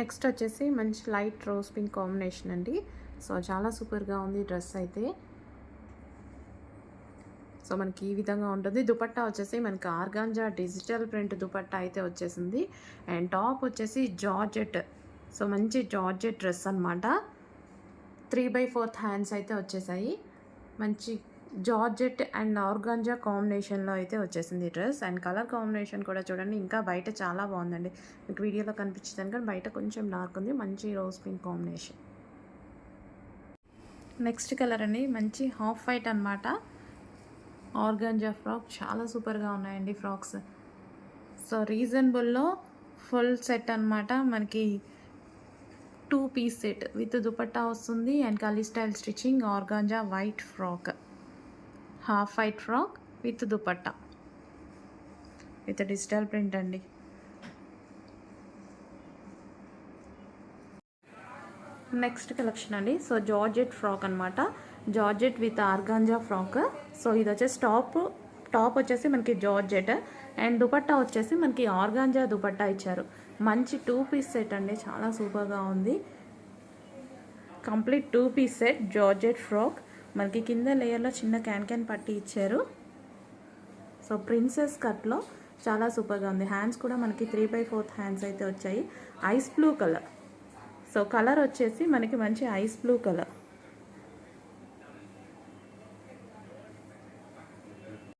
Next వచ్చేసి మంచి light rose pink combination అండి. సో చాలా సూపర్గా ఉంది డ్రెస్ అయితే. సో మనకి ఈ విధంగా ఉంటుంది. దుపట్టా వచ్చేసి మనకి ఆర్గాంజా డిజిటల్ ప్రింట్ దుపట్టా అయితే వచ్చేసింది. అండ్ టాప్ వచ్చేసి జార్జెట్. సో మంచి జార్జెట్ డ్రెస్ అనమాట. 3/4 హ్యాండ్స్ అయితే వచ్చేసాయి. మంచి జార్జెట్ అండ్ ఆర్గాంజా కాంబినేషన్లో అయితే వచ్చేసింది డ్రెస్. అండ్ కలర్ కాంబినేషన్ కూడా చూడండి, ఇంకా బయట చాలా బాగుందండి. మీకు వీడియోలో కనిపించింది కానీ బయట కొంచెం డార్క్ ఉంది. మంచి rose pink combination. Next colour అండి, మంచి హాఫ్ వైట్ అనమాట. ఆర్గాంజా ఫ్రాక్ చాలా సూపర్గా ఉన్నాయండి ఫ్రాక్స్. సో రీజనబుల్లో ఫుల్ సెట్ అనమాట. మనకి 2 పీస్ సెట్ విత్ దుపట్టా వస్తుంది. And kali style stitching organza white frock, half white frock with dupatta with digital print అండి. నెక్స్ట్ కలెక్షన్ అండి. సో జార్జెట్ ఫ్రాక్ అనమాట. Georgette with organza frock. So ఇది వచ్చేసి టాప్ వచ్చేసి మనకి జార్జెట్ అండ్ దుపట్టా వచ్చేసి మనకి ఆర్గాంజా దుపట్టా ఇచ్చారు. మంచి 2 పీస్ సెట్ అండి, చాలా సూపర్గా ఉంది. Complete 2 piece set georgette frock. మనకి కింద లేయర్లో చిన్న క్యాన్ పట్టి ఇచ్చారు. సో ప్రిన్సెస్ కట్లో చాలా సూపర్గా ఉంది. హ్యాండ్స్ కూడా మనకి 3/4 హ్యాండ్స్ అయితే వచ్చాయి. Ice blue colour. So colour వచ్చేసి మనకి మంచి ఐస్ బ్లూ కలర్.